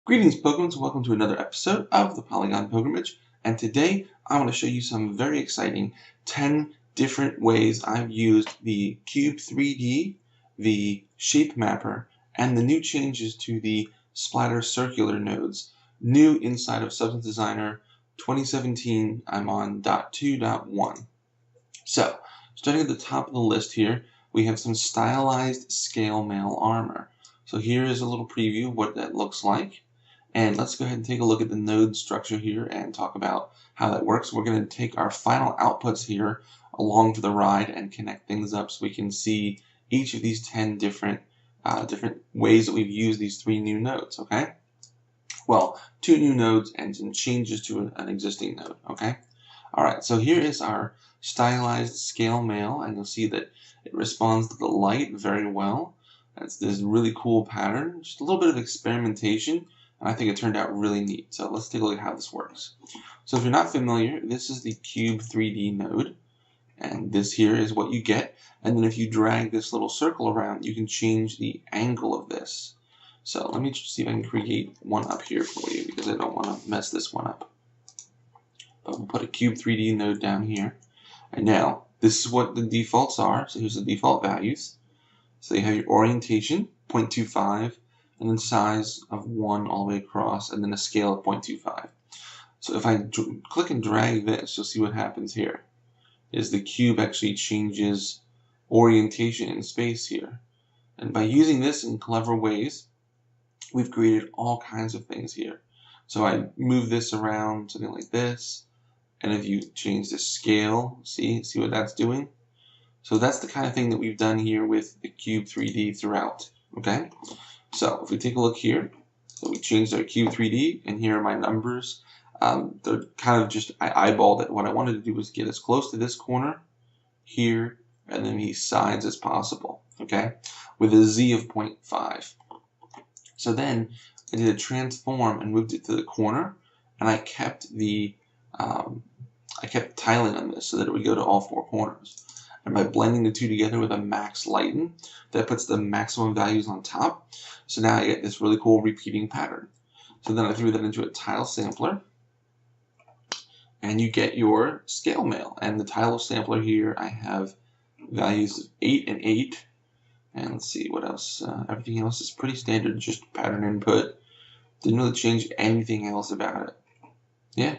Greetings, Pilgrims. Welcome to another episode of the Polygon Pilgrimage. And today I want to show you some very exciting 10 different ways I've used the Cube 3D, the Shape Mapper, and the new changes to the Splatter Circular nodes, new inside of Substance Designer 2017. I'm on .2.1. So, starting at the top of the list here, we have some stylized scale mail armor. So here is a little preview of what that looks like. And let's go ahead and take a look at the node structure here and talk about how that works. We're going to take our final outputs here along for the ride and connect things up so we can see each of these 10 different ways that we've used these 3 new nodes, okay? Well, 2 new nodes and some changes to an existing node, okay? All right, so here is our stylized scale mail, and you'll see that it responds to the light very well. That's this really cool pattern, just a little bit of experimentation. And I think it turned out really neat. So let's take a look at how this works. So if you're not familiar, this is the Cube 3D node. And this here is what you get. And then if you drag this little circle around, you can change the angle of this. So let me see if I can create one up here for you because I don't want to mess this one up. But we'll put a Cube 3D node down here. And now, this is what the defaults are. So here's the default values. So you have your orientation, 0.25. and then size of 1 all the way across, and then a scale of 0.25. So if I click and drag this, you'll see what happens here. Is the cube actually changes orientation in space here. And by using this in clever ways, we've created all kinds of things here. So I move this around, something like this, and if you change the scale, see what that's doing? So that's the kind of thing that we've done here with the Cube 3D throughout, okay? So if we take a look here, so we changed our Cube 3D, and here are my numbers. They're kind of just, I eyeballed it. What I wanted to do was get as close to this corner here, and then these sides as possible, okay, with a Z of 0.5. So then I did a transform and moved it to the corner, and I kept the tiling on this so that it would go to all 4 corners. And by blending the two together with a max lighten, that puts the maximum values on top. So now I get this really cool repeating pattern. So then I threw that into a tile sampler, and you get your scale mail. And the tile sampler here, I have values of 8 and 8. And let's see what else. Everything else is pretty standard, just pattern input. Didn't really change anything else about it. Yeah.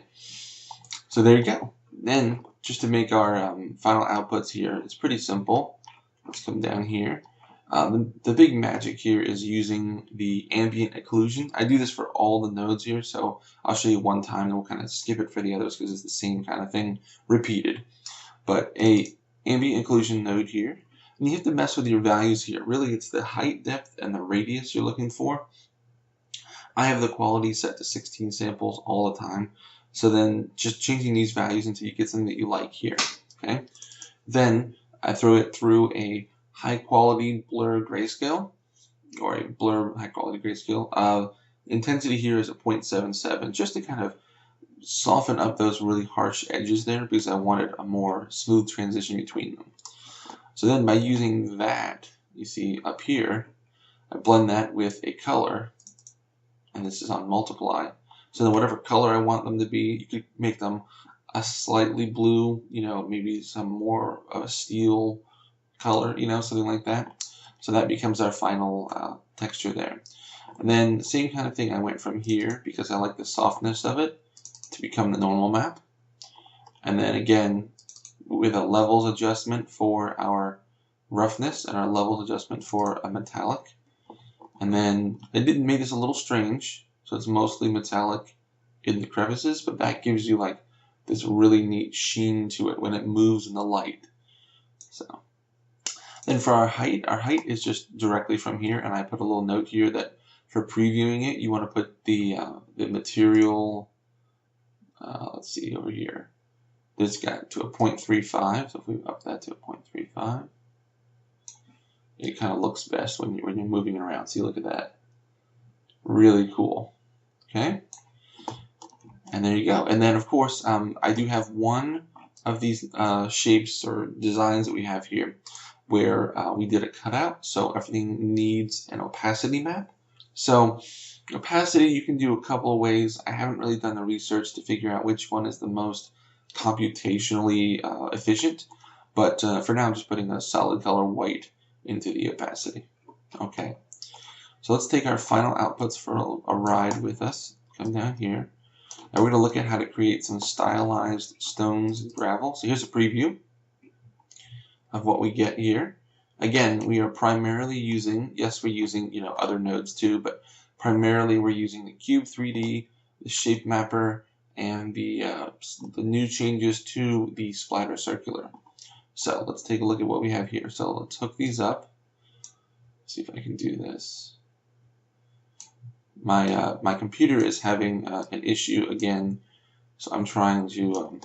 So there you go. Then, just to make our final outputs here, it's pretty simple. Let's come down here. The big magic here is using the Ambient Occlusion. I do this for all the nodes here, so I'll show you one time and we'll kind of skip it for the others because it's the same kind of thing repeated. But a Ambient Occlusion node here, and you have to mess with your values here. Really, it's the height, depth, and the radius you're looking for. I have the quality set to 16 samples all the time. So then just changing these values until you get something that you like here, okay? Then I throw it through a high quality blur grayscale, or a blur high quality grayscale. Intensity here is a 0.77, just to kind of soften up those really harsh edges there because I wanted a more smooth transition between them. So then by using that, you see up here, I blend that with a color, and this is on multiply. So then whatever color I want them to be, you could make them a slightly blue, maybe some more of a steel color, something like that. So that becomes our final texture there. And then the same kind of thing, I went from here, because I like the softness of it, to become the normal map. And then again, with a levels adjustment for our roughness and our levels adjustment for a metallic. And then I did make this a little strange. So it's mostly metallic in the crevices, but that gives you like this really neat sheen to it when it moves in the light. So then for our height is just directly from here, and I put a little note here that for previewing it, you want to put the material, let's see over here, this got to a 0.35, so if we up that to a 0.35, it kind of looks best when you're moving around. See, look at that. Really cool. Okay, and there you go. And then, of course, I do have one of these shapes or designs that we have here where we did a cutout, so everything needs an opacity map. So Opacity, you can do a couple of ways. I haven't really done the research to figure out which one is the most computationally efficient, but for now I'm just putting a solid color white into the opacity. Okay, so let's take our final outputs for a ride with us. Come down here. Now we're going to look at how to create some stylized stones and gravel. So here's a preview of what we get here. Again, we are primarily using, yes, we're using other nodes too, but primarily we're using the Cube 3D, the Shape Mapper, and the new changes to the Splatter Circular. So let's take a look at what we have here. So let's hook these up. See if I can do this. My computer is having an issue again, so I'm trying to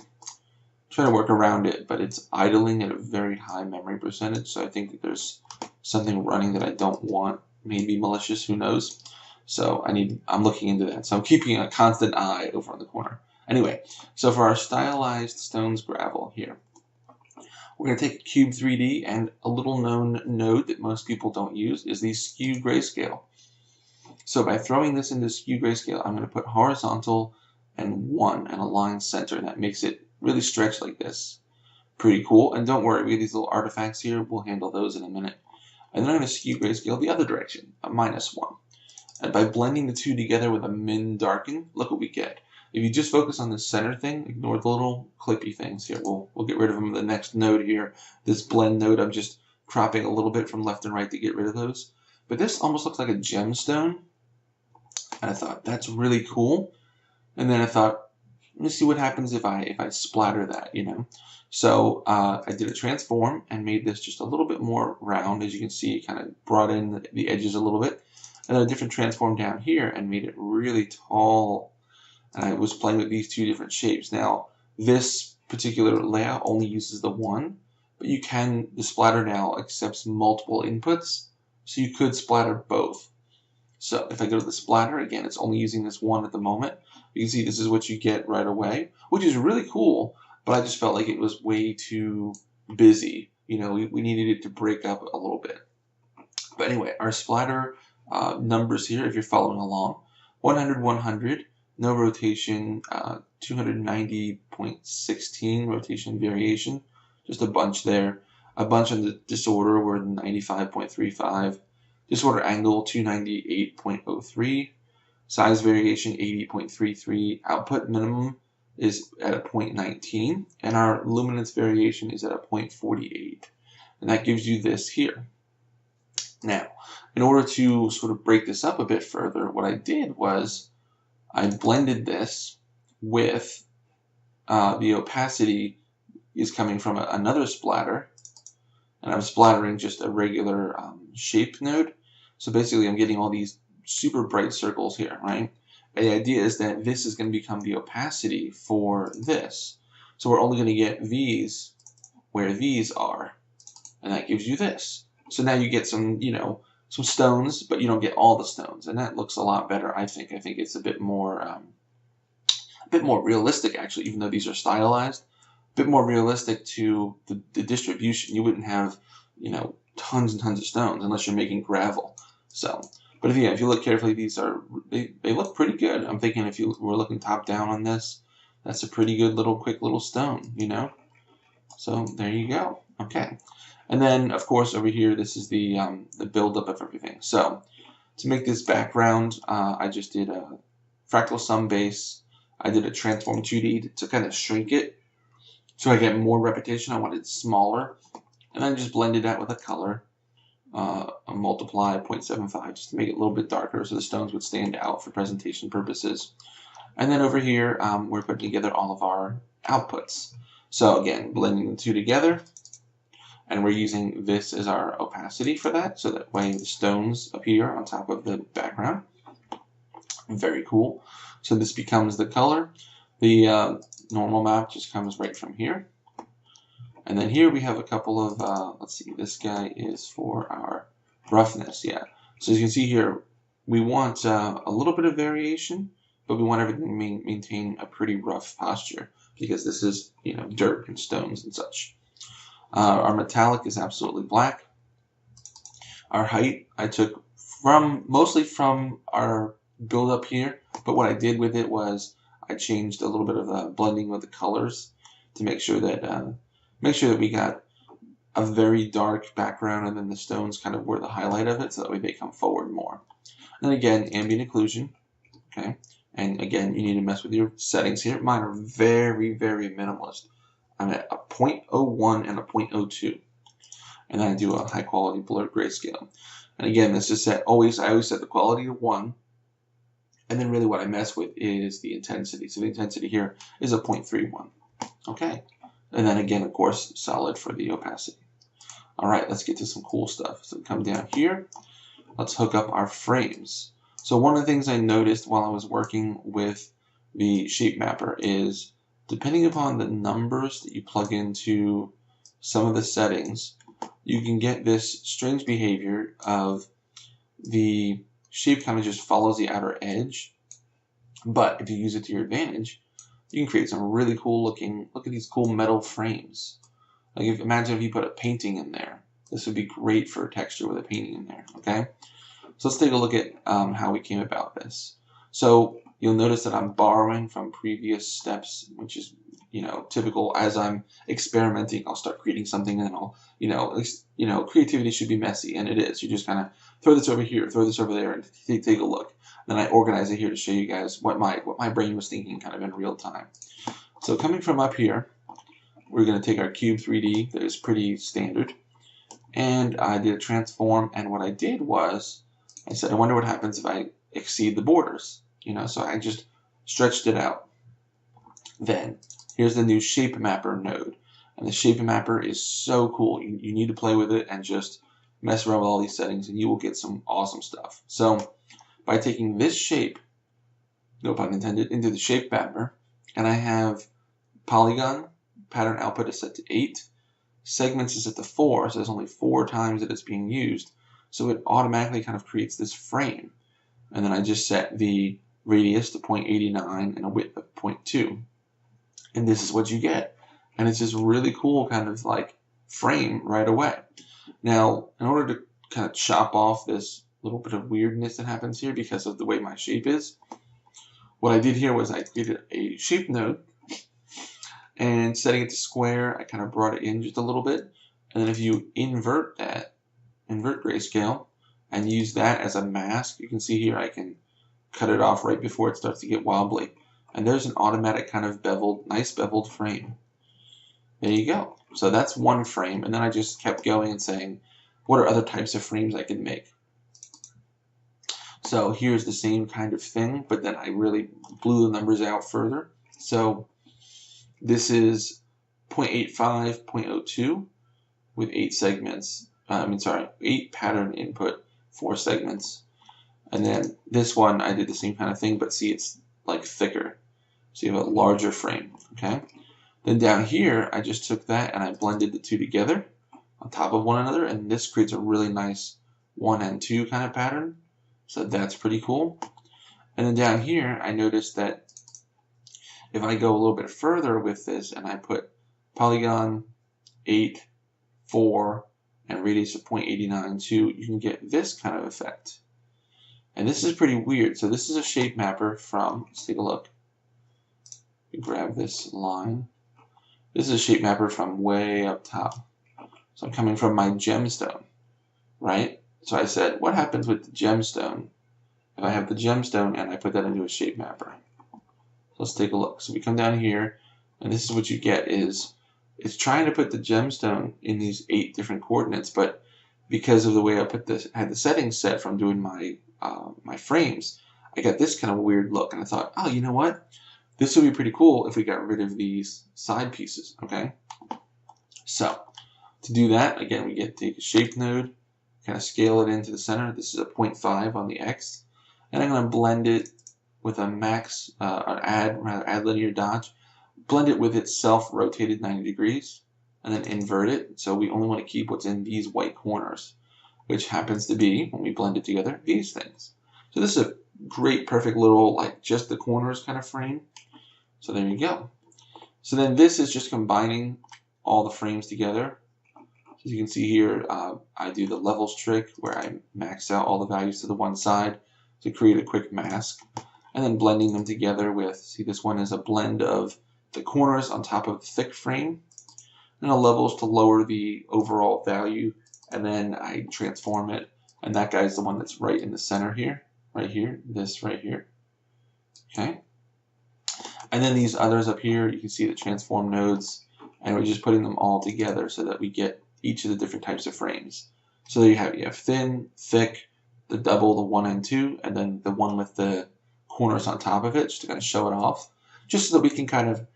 work around it, but it's idling at a very high memory percentage, so I think that there's something running that I don't want, maybe malicious, who knows. So I'm looking into that. So I'm keeping a constant eye over on the corner. Anyway, so for our stylized stones gravel here, we're going to take Cube 3D, and a little known node that most people don't use is the Skewed Grayscale. So by throwing this into Skewed Grayscale, I'm going to put horizontal and 1 and a line center, and that makes it really stretch like this. Pretty cool. And don't worry, we have these little artifacts here. We'll handle those in a minute. And then I'm going to Skewed Grayscale the other direction, a -1. And by blending the two together with a min darken, look what we get. If you just focus on the center thing, ignore the little clippy things here. We'll get rid of them in the next node here. This blend node, I'm just cropping a little bit from left and right to get rid of those. But this almost looks like a gemstone. And I thought, that's really cool. And then I thought, let me see what happens if I splatter that, So I did a transform and made this just a little bit more round. As you can see, it kind of brought in the edges a little bit. And then a different transform down here and made it really tall. And I was playing with these two different shapes. Now, this particular layout only uses the one, but the splatter now accepts multiple inputs, so you could splatter both. So if I go to the splatter, again, it's only using this one at the moment. You can see this is what you get right away, which is really cool, but I just felt like it was way too busy. We needed it to break up a little bit. But anyway, our splatter numbers here, if you're following along, 100, 100, no rotation, 290.16 rotation variation, just a bunch there. A bunch on the disorder were 95.35. Disorder angle 298.03, size variation 80.33, output minimum is at a 0.19, and our luminance variation is at a 0.48. And that gives you this here. Now, in order to sort of break this up a bit further, what I did was I blended this with the opacity is coming from another splatter, and I'm splattering just a regular shape node. So basically I'm getting all these super bright circles here, right? The idea is that this is going to become the opacity for this. So we're only going to get these where these are, and that gives you this. So now you get some, some stones, but you don't get all the stones, and that looks a lot better, I think. I think it's a bit more realistic, actually, even though these are stylized. A bit more realistic to the distribution. You wouldn't have, tons and tons of stones unless you're making gravel. So, but if you look carefully, they look pretty good. I'm thinking if you were looking top down on this, that's a pretty good quick little stone, So there you go. Okay, and then of course over here, this is the buildup of everything. So to make this background, I just did a fractal sum base. I did a transform 2D to kind of shrink it, so I get more repetition. I wanted it smaller, and then just blended that with a color. A multiply 0.75 just to make it a little bit darker so the stones would stand out for presentation purposes. And then over here, we're putting together all of our outputs. So again, blending the two together, and we're using this as our opacity for that, so that way the stones appear on top of the background. Very cool. So this becomes the color. The normal map just comes right from here. And then here we have a couple of, let's see, this guy is for our roughness, yeah. So as you can see here, we want a little bit of variation, but we want everything to maintain a pretty rough posture, because this is, dirt and stones and such. Our metallic is absolutely black. Our height I took mostly from our build up here, but what I did with it was I changed a little bit of the blending with the colors to make sure that we got a very dark background, and then the stones kind of were the highlight of it, so that way they come forward more. And again, ambient occlusion, okay? And again, you need to mess with your settings here. Mine are very, very minimalist. I'm at a 0.01 and a 0.02. And then I do a high quality blur grayscale. And again, this is set I always set the quality to 1. And then really what I mess with is the intensity. So the intensity here is a 0.31. Okay. And then again, of course, solid for the opacity. All right, let's get to some cool stuff. So come down here. Let's hook up our frames. So one of the things I noticed while I was working with the shape mapper is, depending upon the numbers that you plug into some of the settings, you can get this strange behavior of the shape kind of just follows the outer edge. But if you use it to your advantage, you can create some really cool looking, look at these cool metal frames. Like imagine if you put a painting in there. This would be great for texture with a painting in there, okay? So let's take a look at how we came about this. So you'll notice that I'm borrowing from previous steps, which is, typical. As I'm experimenting, I'll start creating something, and then I'll, creativity should be messy, and it is. You just kind of throw this over here, throw this over there, and take a look. Then I organize it here to show you guys what my brain was thinking kind of in real time. So coming from up here, we're going to take our cube 3D that is pretty standard, and I did a transform, and what I did was I said, I wonder what happens if I exceed the borders, so I just stretched it out. Then here's the new shape mapper node, and the shape mapper is so cool. You need to play with it and just mess around with all these settings, and you will get some awesome stuff. So by taking this shape, no pun intended, into the shape mapper, and I have polygon pattern output is set to 8, segments is set to 4, so there's only 4 times that it's being used, so it automatically kind of creates this frame. And then I just set the radius to 0.89 and a width of 0.2, and this is what you get. And it's just really cool kind of like frame right away. Now, in order to kind of chop off this little bit of weirdness that happens here because of the way my shape is, what I did here was I created a shape node, and setting it to square, I kind of brought it in just a little bit. And then if you invert grayscale, and use that as a mask, you can see here I can cut it off right before it starts to get wobbly. And there's an automatic kind of nice beveled frame. There you go. So that's one frame, and then I just kept going and saying, what are other types of frames I can make? So here's the same kind of thing, but then I really blew the numbers out further. So this is 0.85, 0.02 with 8 segments. 8 pattern input, 4 segments. And then this one, I did the same kind of thing, but see, it's like thicker. So you have a larger frame, okay? Then down here, I just took that and I blended the two together on top of one another, and this creates a really nice 1 and 2 kind of pattern. So that's pretty cool. And then down here, I noticed that if I go a little bit further with this and I put polygon 8, 4, and radius of 0.89, you can get this kind of effect. And this is pretty weird. So this is a shape mapper from, let's take a look. Grab this line. This is a shape mapper from way up top. So I'm coming from my gemstone, right? So I said, what happens with the gemstone if I have the gemstone and I put that into a shape mapper? So let's take a look. So we come down here, and this is what you get is, it's trying to put the gemstone in these 8 different coordinates, but because of the way I had the settings set from doing my my frames, I got this kind of weird look, and I thought, oh, you know what? This would be pretty cool if we got rid of these side pieces, okay? So to do that, again, we take a shape node, kind of scale it into the center. This is a 0.5 on the X, and I'm going to blend it with a max, add linear dodge, blend it with itself rotated 90 degrees, and then invert it. So we only want to keep what's in these white corners, which happens to be, when we blend it together, these things. So this is a great, perfect little, like just the corners kind of frame. So there you go. So then this is just combining all the frames together. As you can see here, I do the levels trick where I max out all the values to the one side, to create a quick mask. And then blending them together with, see, this one is a blend of the corners on top of the thick frame, and the levels to lower the overall value, and then I transform it, and that guy's the one that's right in the center here, this right here, okay? And then these others up here, you can see the transform nodes, and we're just putting them all together so that we get each of the different types of frames. So there you have thin, thick, the double, the 1 and 2, and then the one with the corners on top of it, just to kind of show it off, just so that we can kind of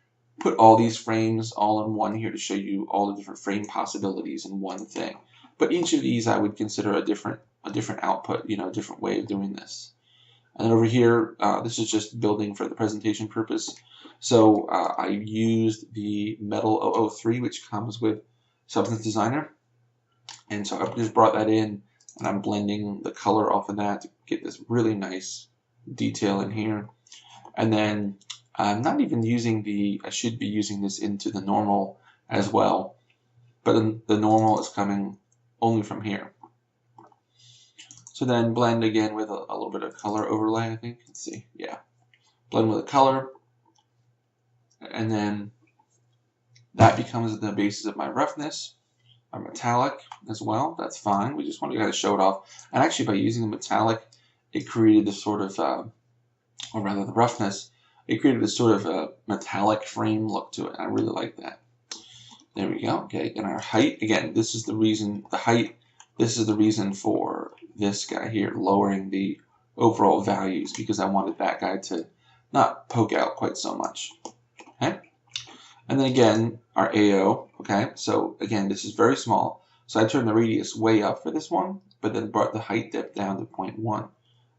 put all these frames all in one here to show you all the different frame possibilities in one thing. But each of these I would consider a different output, a different way of doing this. And then over here, this is just building for the presentation purpose. So I used the Metal 003, which comes with Substance Designer. And so I just brought that in, and I'm blending the color off of that to get this really nice detail in here. And then I'm not even using I should be using this into the normal as well, but the normal is coming only from here. So then blend again with a little bit of color overlay, I think. Let's see, yeah. Blend with a color, and then that becomes the basis of my roughness. Our metallic as well, that's fine. We just want to kind of show it off. And actually by using the metallic, it created this sort of, or rather the roughness, it created this sort of a metallic frame look to it. I really like that. There we go. Okay, and our height, again, this is the reason, this is the reason for this guy here, lowering the overall values, because I wanted that guy to not poke out quite so much. Okay, and then again, our AO, okay, so again, this is very small. So I turned the radius way up for this one, but then brought the height depth down to 0.1.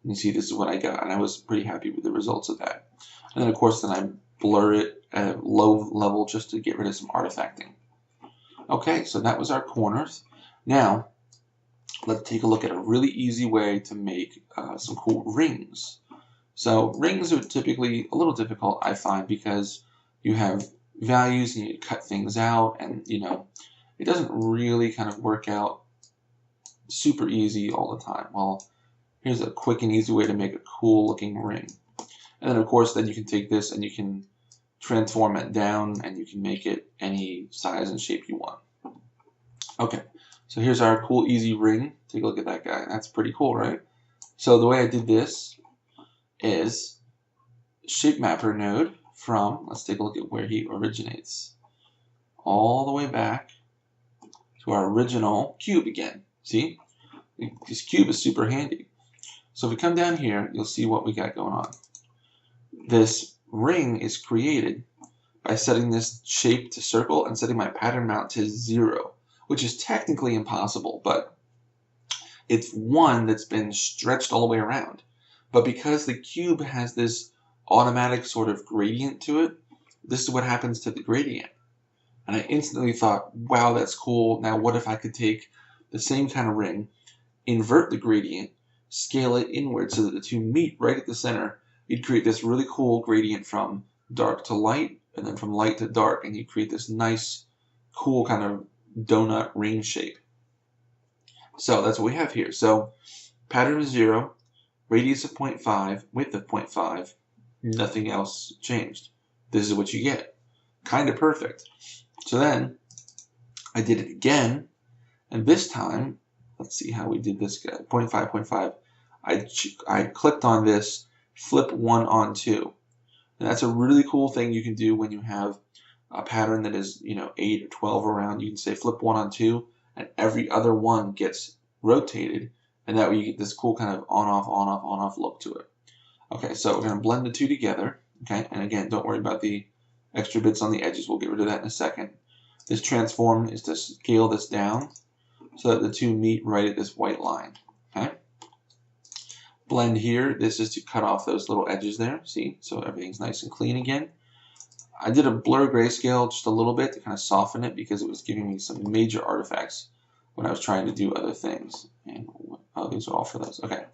You see, this is what I got, and I was pretty happy with the results of that. And then, of course, then I blur it at a low level just to get rid of some artifacting. Okay, so that was our corners. Now, let's take a look at a really easy way to make some cool rings. So rings are typically a little difficult, I find, because you have values and you cut things out, and it doesn't really kind of work out super easy all the time. Well, here's a quick and easy way to make a cool looking ring. And then of course then you can take this and you can transform it down and you can make it any size and shape you want. Okay, so here's our cool easy ring. Take a look at that guy. That's pretty cool, right? So the way I did this is shape mapper node from, let's take a look at where he originates, all the way back to our original cube again. See? This cube is super handy. So if we come down here, you'll see what we got going on. This ring is created by setting this shape to circle and setting my pattern mount to 0, which is technically impossible, but it's one that's been stretched all the way around. But because the cube has this automatic sort of gradient to it, this is what happens to the gradient. And I instantly thought, wow, that's cool. Now what if I could take the same kind of ring, invert the gradient, scale it inward so that the two meet right at the center. You'd create this really cool gradient from dark to light, and then from light to dark, and you create this nice, cool kind of donut ring shape. So that's what we have here. So pattern is 0, radius of 0.5, width of 0.5, nothing else changed. This is what you get. Kind of perfect. So then I did it again, and this time, let's see how we did this guy. 0.5, 0.5. I clicked on this, flip 1 on 2. And that's a really cool thing you can do when you have a pattern that is, 8 or 12 around. You can say flip 1 on 2, and every other one gets rotated, and that way you get this cool kind of on-off, on-off, on-off look to it. Okay, so we're going to blend the two together. Okay, and again, don't worry about the extra bits on the edges. We'll get rid of that in a second. This transform is to scale this down so that the two meet right at this white line. Okay. Blend here, this is to cut off those little edges there, see? So everything's nice and clean again. I did a blur grayscale just a little bit to kind of soften it because it was giving me some major artifacts when I was trying to do other things. And oh, these are all for those. Okay.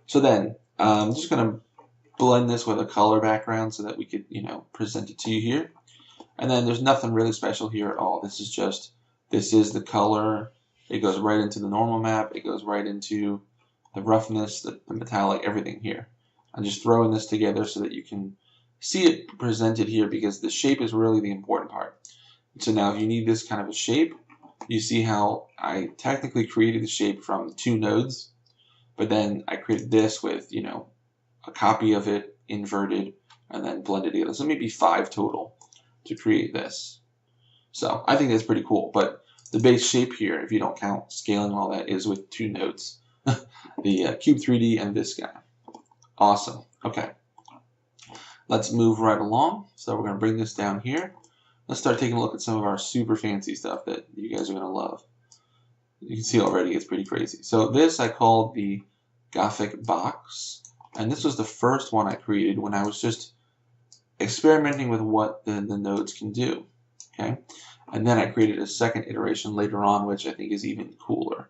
So then, I'm just going to blend this with a color background so that we could, present it to you here. And then there's nothing really special here at all. This is the color. It goes right into the normal map. It goes right into the roughness, the metallic, everything here. I'm just throwing this together so that you can see it presented here, because the shape is really the important part. So now if you need this kind of a shape, you see how I technically created the shape from 2 nodes, but then I created this with, you know, a copy of it inverted and then blended together. So maybe 5 total to create this. So I think that's pretty cool. But the base shape here, if you don't count scaling and all that, is with 2 nodes. The Cube 3D and this guy. Awesome. Okay. Let's move right along. So we're going to bring this down here. Let's start taking a look at some of our super fancy stuff that you guys are going to love. You can see already it's pretty crazy. So this I called the Gothic Box. And this was the first one I created when I was just experimenting with what the nodes can do. Okay. And then I created a second iteration later on, which I think is even cooler.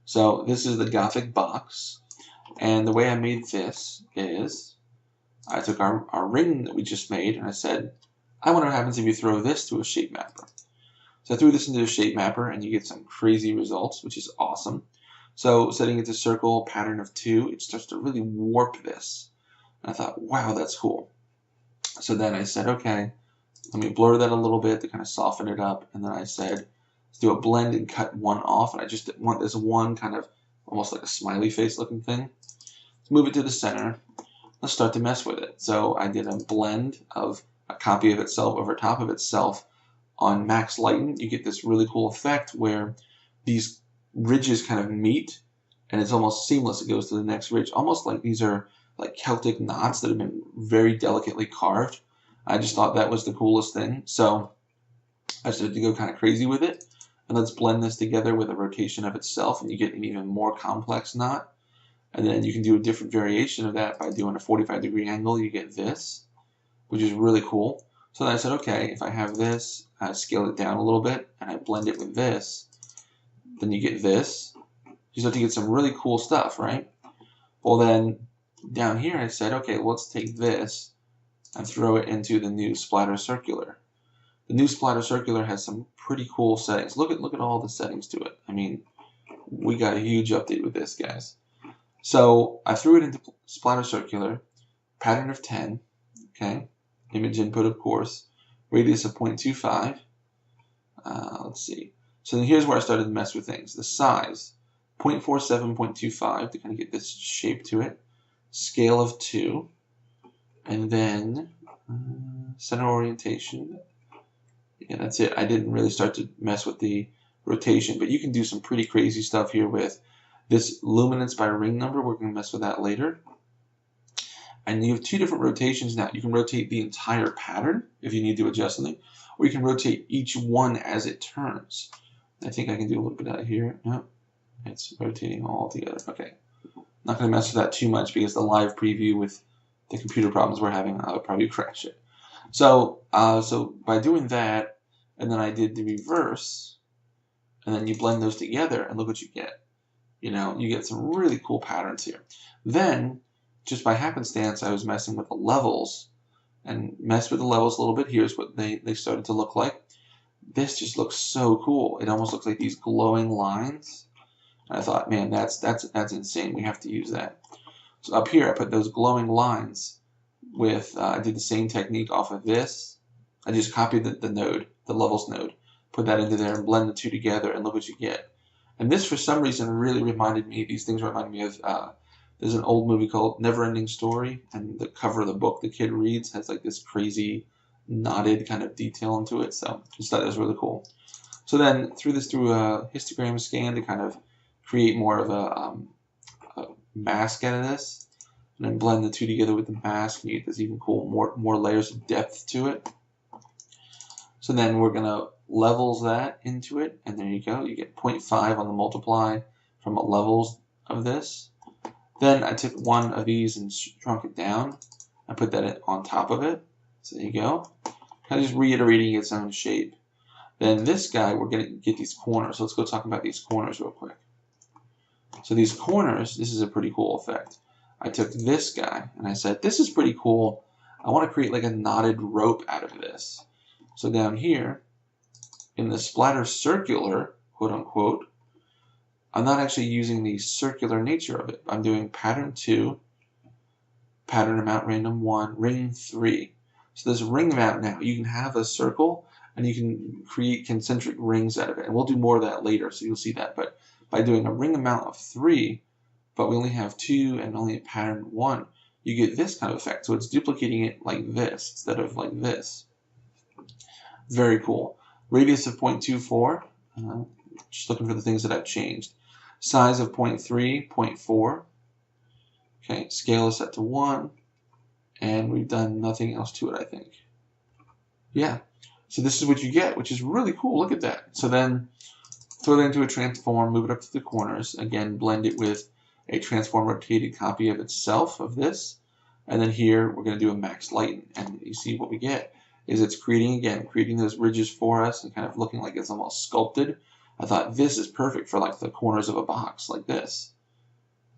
So this is the Gothic Box. And the way I made this is I took our ring that we just made and I said, I wonder what happens if you throw this to a shape mapper. So I threw this into a shape mapper and you get some crazy results, which is awesome. So setting it to circle, pattern of 2, it starts to really warp this. And I thought, wow, that's cool. So then I said, okay, let me blur that a little bit to kind of soften it up. And then I said, let's do a blend and cut 1 off. And I just want this one kind of almost like a smiley face looking thing. Let's move it to the center. Let's start to mess with it. So I did a blend of a copy of itself over top of itself. On max lighten, you get this really cool effect where these ridges kind of meet and it's almost seamless. It goes to the next ridge, almost like these are like Celtic knots that have been very delicately carved. I just thought that was the coolest thing. So I started to go kind of crazy with it. And let's blend this together with a rotation of itself and you get an even more complex knot. And then you can do a different variation of that by doing a 45-degree angle. You get this, which is really cool. So then I said, okay, if I have this, I scale it down a little bit, and I blend it with this, then you get this. You start to get some really cool stuff, right? Well, then down here I said, okay, let's take this and throw it into the new Splatter Circular. The new Splatter Circular has some pretty cool settings. Look at all the settings to it. I mean, we got a huge update with this, guys. So I threw it into Splatter Circular, pattern of 10, okay? Image input, of course, radius of 0.25. Let's see. So then here's where I started to mess with things. The size, 0.47, 0.25 to kind of get this shape to it. Scale of 2. And then center orientation. Yeah, that's it. I didn't really start to mess with the rotation, but you can do some pretty crazy stuff here with this luminance by ring number. We're going to mess with that later. And you have 2 different rotations now. You can rotate the entire pattern if you need to adjust something, or you can rotate each one as it turns. I think I can do a little bit out here. No, it's rotating all together. Okay. Not going to mess with that too much because the live preview with the computer problems we're having, I would probably crash it. So by doing that, and then I did the reverse, and then you blend those together, and look what you get. You know, you get some really cool patterns here. Then, just by happenstance, I was messing with the levels, and messed with the levels a little bit. Here's what they started to look like. This just looks so cool. It almost looks like these glowing lines. And I thought, man, that's insane. We have to use that. So up here, I put those glowing lines with, I did the same technique off of this. I just copied the node, the levels node, put that into there and blend the 2 together, and look what you get. And this, for some reason, really reminded me, these things remind me of, there's an old movie called Never Ending Story, and the cover of the book the kid reads has like this crazy knotted kind of detail into it. So I just thought that was really cool. So then threw this through a histogram scan to kind of create more of a mask out of this. And then blend the 2 together with the mask, and you get this even cool, more layers of depth to it. So then we're going to levels that into it, and there you go. You get 0.5 on the multiply from the levels of this. Then I took one of these and shrunk it down. I put that on top of it. So there you go. Kind of just reiterating its own shape. Then this guy, we're going to get these corners. So let's go talk about these corners real quick. So these corners, this is a pretty cool effect. I took this guy and I said, this is pretty cool. I want to create like a knotted rope out of this. So down here, in the Splatter Circular, quote unquote, I'm not actually using the circular nature of it. I'm doing pattern 2, pattern amount random 1, ring 3. So this ring amount now, you can have a circle and you can create concentric rings out of it. And we'll do more of that later, so you'll see that. But by doing a ring amount of 3, but we only have 2 and only a pattern 1, you get this kind of effect. So it's duplicating it like this instead of like this. Very cool. Radius of 0.24. Just looking for the things that I've changed. Size of 0.3, 0.4. Okay, scale is set to 1. And we've done nothing else to it, I think. Yeah. So this is what you get, which is really cool. Look at that. So then throw that into a transform, move it up to the corners. Again, blend it with a transform rotated copy of itself, of this. And then here, we're going to do a max lighten. And you see what we get is it's creating those ridges for us and kind of looking like it's almost sculpted. I thought this is perfect for like the corners of a box like this.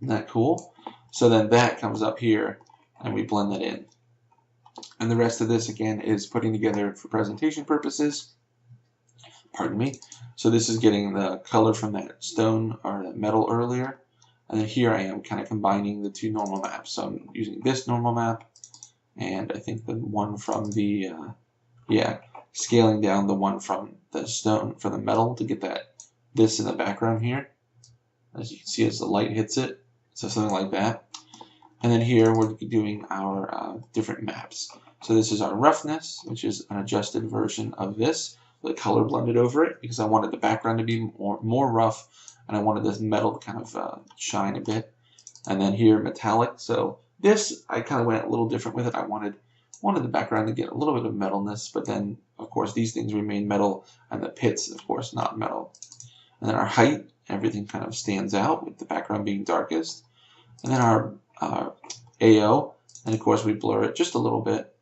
Isn't that cool? So then that comes up here and we blend that in. And the rest of this again is putting together for presentation purposes. Pardon me. So this is getting the color from that stone or that metal earlier. And then here I am kind of combining the two normal maps. So I'm using this normal map and I think the one from the, scaling down the one from the stone, from the metal to get this in the background here. As you can see as the light hits it. So something like that. And then here we're doing our different maps. So this is our roughness, which is an adjusted version of this, with color blended over it, because I wanted the background to be more rough, and I wanted this metal to kind of shine a bit. And then here metallic. So this I kind of went a little different with it. I wanted the background to get a little bit of metalness, but then of course these things remain metal, and the pits of course not metal. And then our height, everything kind of stands out with the background being darkest. And then our AO, and of course we blur it just a little bit.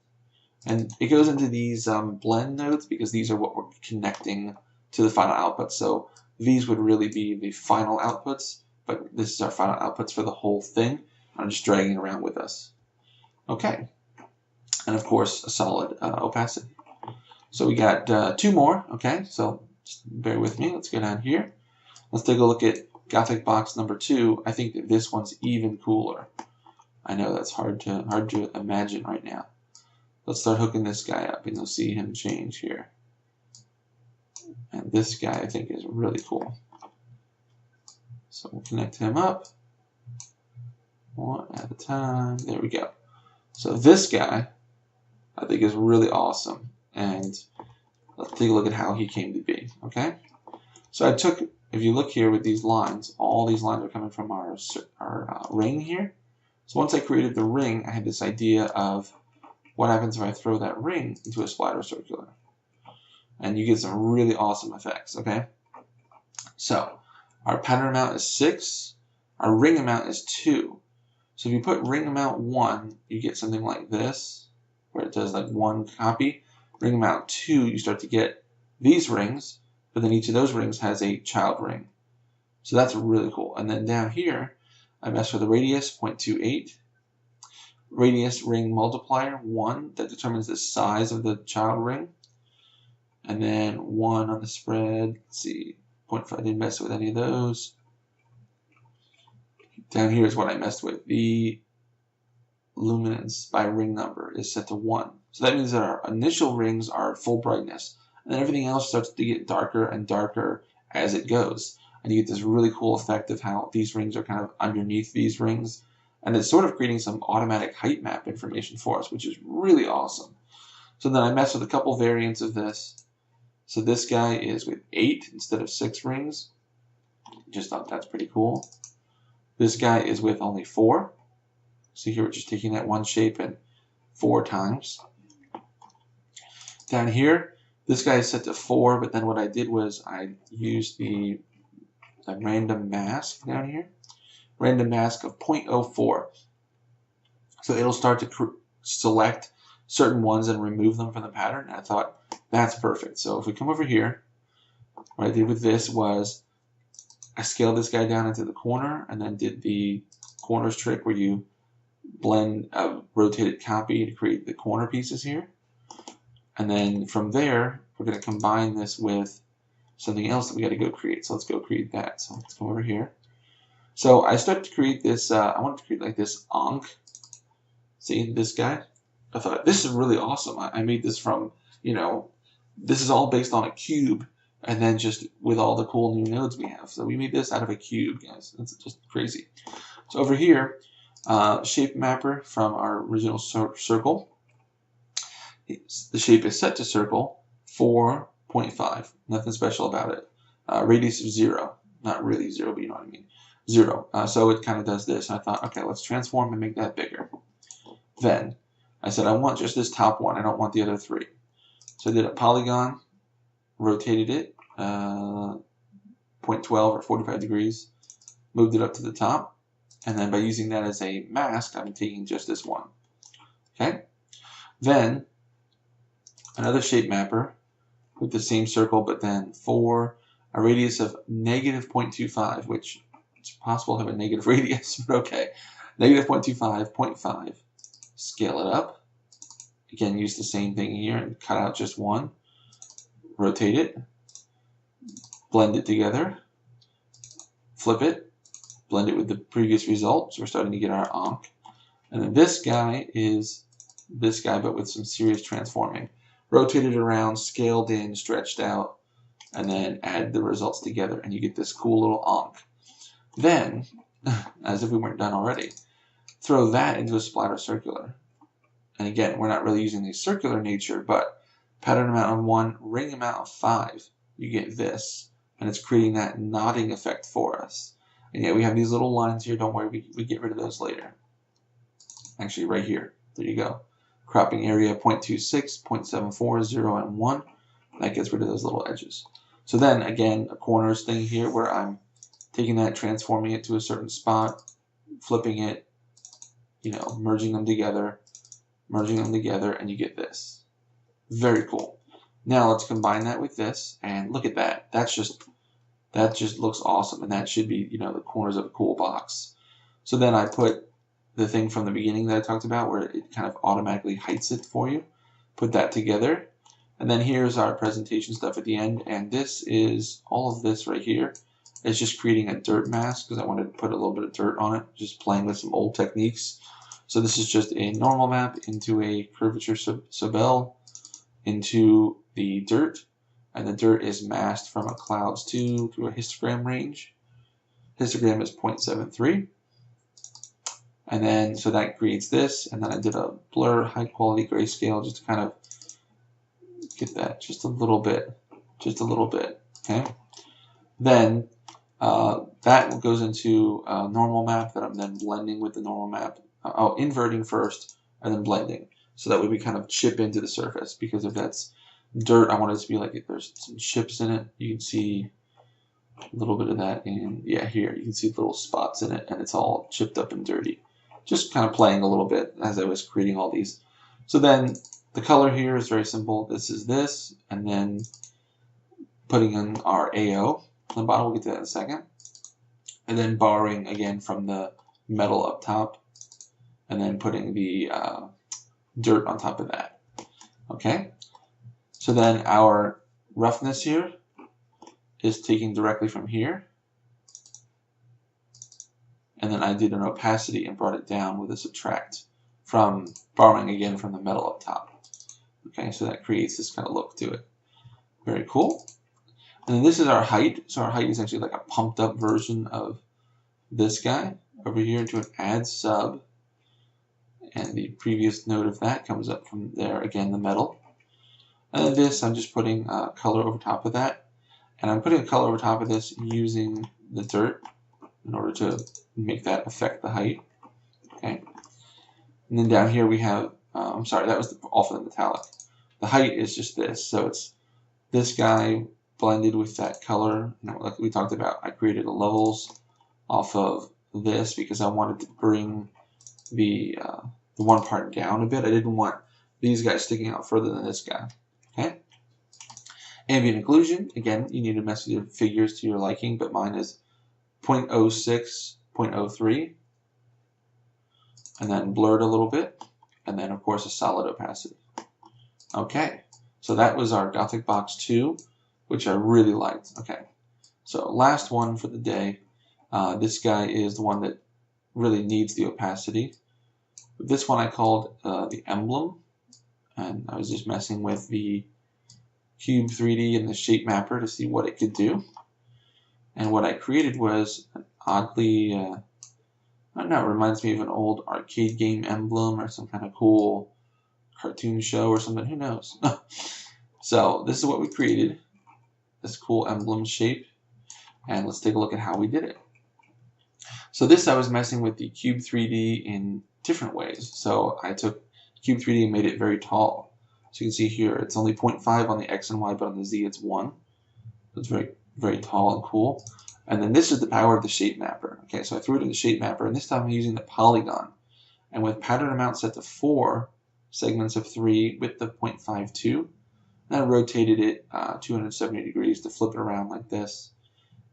And it goes into these blend nodes because these are what we're connecting to the final output. So these would really be the final outputs, but this is our final outputs for the whole thing. I'm just dragging it around with us. Okay. And of course a solid opacity. So we got 2 more. Okay, so just bear with me. Let's go down here. Let's take a look at Gothic Box number 2. I think that this one's even cooler. I know that's hard to imagine right now. Let's start hooking this guy up and you'll see him change here. And this guy I think is really cool. So we'll connect him up. One at a time. There we go. So this guy I think is really awesome. And let's take a look at how he came to be. Okay? So I took, if you look here with these lines, all these lines are coming from our ring here. So once I created the ring, I had this idea of what happens if I throw that ring into a splatter circular. And you get some really awesome effects, okay? So our pattern amount is 6. Our ring amount is 2. So if you put ring amount 1, you get something like this, where it does like 1 copy. Ring amount 2, you start to get these rings, but then each of those rings has a child ring. So that's really cool. And then down here, I mess with the radius, 0.28. Radius ring multiplier, 1, that determines the size of the child ring. And then 1 on the spread, let's see, 0.5, I didn't mess with any of those. Down here is what I messed with. The luminance by ring number is set to 1. So that means that our initial rings are full brightness. And then everything else starts to get darker and darker as it goes. And you get this really cool effect of how these rings are kind of underneath these rings. And it's sort of creating some automatic height map information for us, which is really awesome. So then I mess with a couple variants of this. So this guy is with 8 instead of 6 rings. Just thought that's pretty cool. This guy is with only 4. So here we're just taking that one shape and 4 times. Down here, this guy is set to 4, but then what I did was I used the random mask down here. Random mask of 0.04. So it'll start to select certain ones and remove them from the pattern. And I thought, that's perfect. So if we come over here, what I did with this was I scaled this guy down into the corner and then did the corners trick where you blend a rotated copy to create the corner pieces here. And then from there, we're going to combine this with something else that we got to go create. So let's go create that. So let's come over here. So I started to create this, I wanted to create like this Ankh. See this guy? I thought, this is really awesome. I made this from, you know, this is all based on a cube, and then just with all the cool new nodes we have. So we made this out of a cube, guys. That's just crazy. So over here, shape mapper from our original circle. The shape is set to circle 4.5. Nothing special about it. Radius of 0. Not really 0, but you know what I mean. 0. So it kind of does this. And I thought, okay, let's transform and make that bigger. Then I said, I want just this top one. I don't want the other 3. So I did a polygon, rotated it 0.12 or 45 degrees, moved it up to the top, and then by using that as a mask, I'm taking just this one. Okay? Then another shape mapper with the same circle, but then for a radius of negative 0.25, which it's possible to have a negative radius, but okay. Negative 0.25, 0.5. Scale it up. Again, use the same thing here and cut out just one. Rotate it. Blend it together. Flip it. Blend it with the previous result. So we're starting to get our Ankh. And then this guy is this guy, but with some serious transforming. Rotate it around, scaled in, stretched out, and then add the results together, and you get this cool little Ankh. Then, as if we weren't done already, throw that into a splatter circular. And again, we're not really using the circular nature, but pattern amount of 1, ring amount of 5, you get this. And it's creating that knotting effect for us. And yeah, we have these little lines here. Don't worry, we get rid of those later. Actually, right here. There you go. Cropping area 0.26, 0.74, 0, and 1. That gets rid of those little edges. So then, again, a corners thing here where I'm taking that, transforming it to a certain spot, flipping it, you know, merging them together, and you get this. Very cool. Now let's combine that with this, and look at that. That just looks awesome, and that should be, you know, the corners of a cool box. So then I put the thing from the beginning that I talked about where it kind of automatically heights it for you. Put that together. And then here's our presentation stuff at the end, and this is all of this right here. It's just creating a dirt mask because I wanted to put a little bit of dirt on it, just playing with some old techniques. So this is just a normal map into a curvature sub-L into the dirt, and the dirt is masked from a clouds 2 to a histogram range. Histogram is 0.73. And then, so that creates this, and then I did a blur high quality grayscale just to kind of get that just a little bit, okay? Then that goes into a normal map that I'm then blending with the normal map. Inverting first and then blending. So that way we kind of chip into the surface, because if that's dirt, I want it to be like if there's some chips in it. You can see a little bit of that in, yeah, here. You can see little spots in it, and it's all chipped up and dirty. Just kind of playing a little bit as I was creating all these. So then the color here is very simple. This is this, and then putting in our AO on the bottom. We'll get to that in a second. And then borrowing again from the metal up top, and then putting the dirt on top of that. Okay? So then our roughness here is taken directly from here. And then I did an opacity and brought it down with a subtract from borrowing again from the metal up top. Okay, so that creates this kind of look to it. Very cool. And then this is our height. So our height is actually like a pumped up version of this guy. Over here into an add sub. And the previous node of that comes up from there, again, the metal. And then this, I'm just putting color over top of that. And I'm putting a color over top of this using the dirt in order to make that affect the height. Okay. And then down here we have, I'm sorry, that was all for the metallic. The height is just this. So it's this guy blended with that color. And like we talked about, I created the levels off of this because I wanted to bring the one part down a bit. I didn't want these guys sticking out further than this guy. Okay. Ambient occlusion, again, you need to mess with your figures to your liking, but mine is 0.06, 0.03, and then blurred a little bit, and then of course a solid opacity. Okay, so that was our Gothic Box 2 which I really liked. Okay, so last one for the day. This guy is the one that really needs the opacity. This one I called the emblem, and I was just messing with the Cube 3D and the shape mapper to see what it could do. And what I created was an oddly, I don't know, it reminds me of an old arcade game emblem or some kind of cool cartoon show or something, who knows. So this is what we created, this cool emblem shape, and let's take a look at how we did it. So this, I was messing with the Cube 3D in different ways. So I took Cube 3D and made it very tall. So you can see here, it's only 0.5 on the X and Y, but on the Z it's 1. So it's very, very tall and cool. And then this is the power of the shape mapper. Okay, so I threw it in the shape mapper, and this time I'm using the polygon. And with pattern amount set to 4 segments of 3 width of 0.52, and I rotated it 270 degrees to flip it around like this.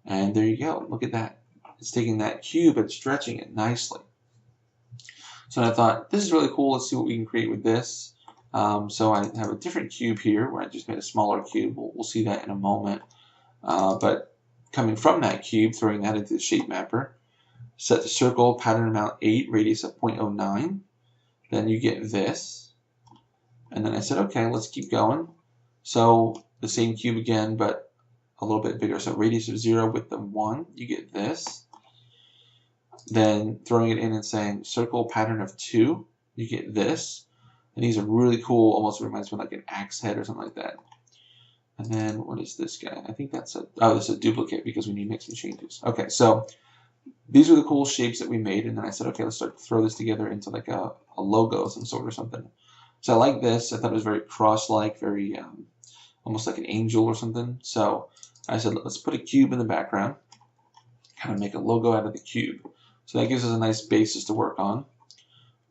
And there you go, look at that. It's taking that cube and stretching it nicely. So I thought, this is really cool, let's see what we can create with this. So I have a different cube here where I just made a smaller cube. We'll see that in a moment. But coming from that cube, throwing that into the shape mapper, set the circle, pattern amount 8, radius of 0.09. Then you get this. And then I said, okay, let's keep going. So the same cube again, but a little bit bigger. So radius of 0, width of 1, you get this. Then throwing it in and saying circle, pattern of 2, you get this. And these are really cool, almost reminds me of like an axe head or something like that. And then what is this guy? I think that's this is a duplicate because we need to make some changes. Okay, so these are the cool shapes that we made, and then I said, okay, let's start to throw this together into like a logo of some sort or something. So I like this. I thought it was very cross-like, very almost like an angel or something. So I said, let's put a cube in the background, kind of make a logo out of the cube. So that gives us a nice basis to work on.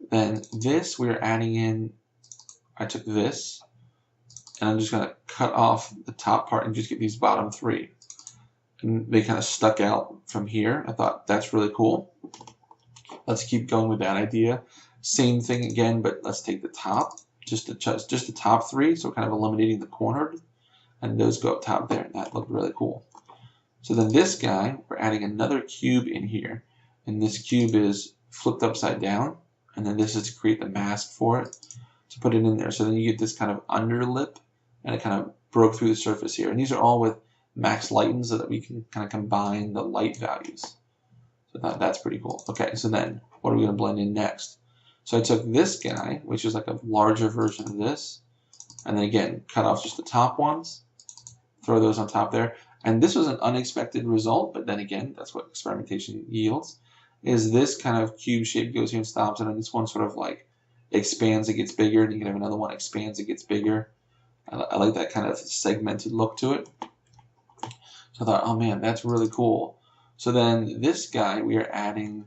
Then this, we're adding in, I took this, and I'm just going to cut off the top part and just get these bottom 3. And they kind of stuck out from here. I thought that's really cool. Let's keep going with that idea. Same thing again, but let's take the top, just the top 3, so kind of eliminating the cornered, and those go up top there, and that looked really cool. So then this guy, we're adding another cube in here, and this cube is flipped upside down, and then this is to create the mask for it, to put it in there. So then you get this kind of underlip, and it kind of broke through the surface here. And these are all with max lighten so that we can kind of combine the light values. So that's pretty cool. Okay, so then what are we going to blend in next? So I took this guy, which is like a larger version of this, and then again, cut off just the top ones, throw those on top there. And this was an unexpected result, but then again, that's what experimentation yields, is this kind of cube shape goes here and stops, and then this one sort of like expands, it gets bigger, and you can have another one expands, it gets bigger. I like that kind of segmented look to it. So I thought, oh man, that's really cool. So then this guy, we are adding,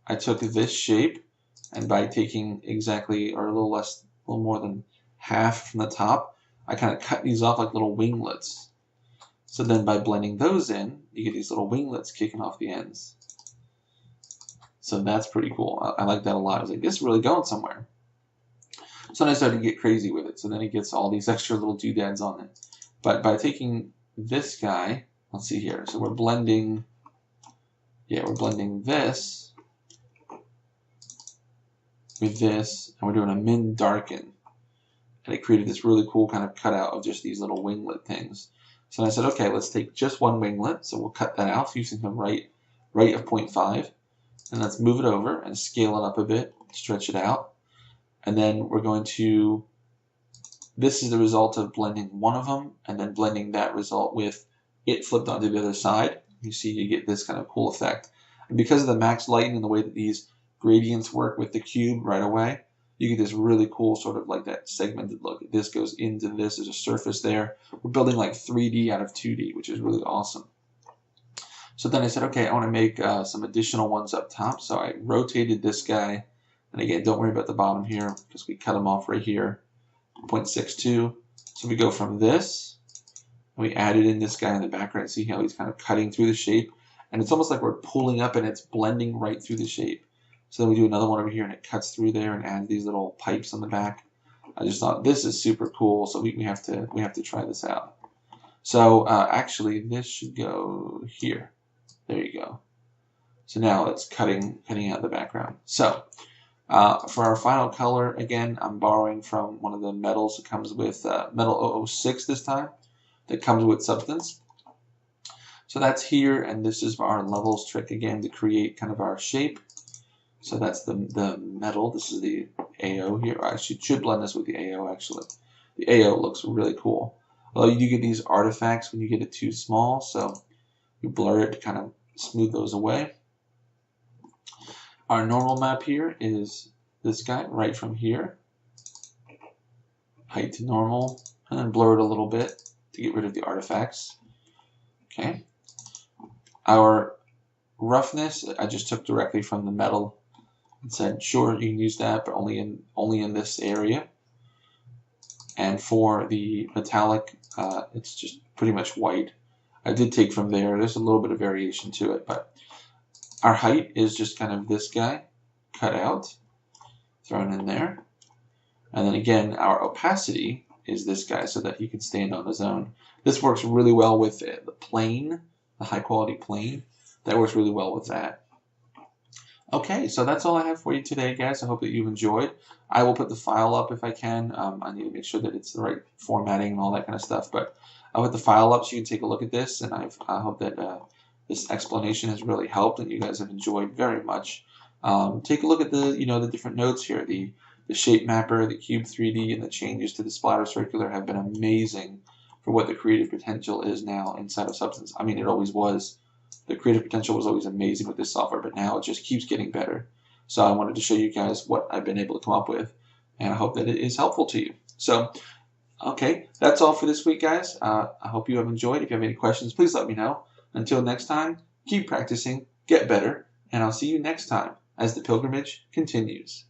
I took this shape, and by taking exactly, or a little less, a little more than half from the top, I kind of cut these off like little winglets. So then by blending those in, you get these little winglets kicking off the ends. So that's pretty cool. I like that a lot. I was like, this is really going somewhere. So then I started to get crazy with it. So then it gets all these extra little doodads on it. But by taking this guy, let's see here. So we're blending, we're blending this with this, and we're doing a min darken. And it created this really cool kind of cutout of just these little winglet things. So I said, okay, let's take just one winglet. So we'll cut that out using the right of 0.5. And let's move it over and scale it up a bit, stretch it out. And then we're going to, this is the result of blending one of them and then blending that result with it flipped onto the other side. You see you get this kind of cool effect. And because of the max lighting and the way that these gradients work with the cube right away, you get this really cool sort of like that segmented look. This goes into this, there's a surface there. We're building like 3D out of 2D, which is really awesome. So then I said, okay, I want to make some additional ones up top. So I rotated this guy. And again, don't worry about the bottom here because we cut them off right here, 0.62. So we go from this, and we added in this guy in the background. See how he's kind of cutting through the shape. And it's almost like we're pulling up and it's blending right through the shape. So then we do another one over here and it cuts through there and adds these little pipes on the back. I just thought this is super cool, so we have to try this out. So actually, this should go here. There you go. So now it's cutting out the background. So for our final color, again, I'm borrowing from one of the metals that comes with metal 006 this time, that comes with substance. So that's here, and this is our levels trick again to create kind of our shape. So that's the metal. This is the AO here. I should blend this with the AO actually. The AO looks really cool. Although you do get these artifacts when you get it too small, so you blur it to kind of smooth those away. Our normal map here is this guy right from here. Height to normal, and then blur it a little bit to get rid of the artifacts. Okay. Our roughness, I just took directly from the metal and said, sure, you can use that, but only in this area. And for the metallic, it's just pretty much white. I did take from there. There's a little bit of variation to it, but our height is just kind of this guy cut out, thrown in there. And then again, our opacity is this guy so that he can stand on his own. This works really well with the plane, the high quality plane. That works really well with that. Okay, so that's all I have for you today, guys. I hope that you've enjoyed. I will put the file up if I can. I need to make sure that it's the right formatting and all that kind of stuff, but I'll put the file up so you can take a look at this, and I hope that this explanation has really helped and you guys have enjoyed very much. Take a look at the the different notes here. The shape mapper, the cube 3D, and the changes to the splatter circular have been amazing for what the creative potential is now inside of Substance. I mean, it always was. The creative potential was always amazing with this software, but now it just keeps getting better. So I wanted to show you guys what I've been able to come up with, and I hope that it is helpful to you. So, okay, that's all for this week, guys. I hope you have enjoyed. If you have any questions, please let me know. Until next time, keep practicing, get better, and I'll see you next time as the pilgrimage continues.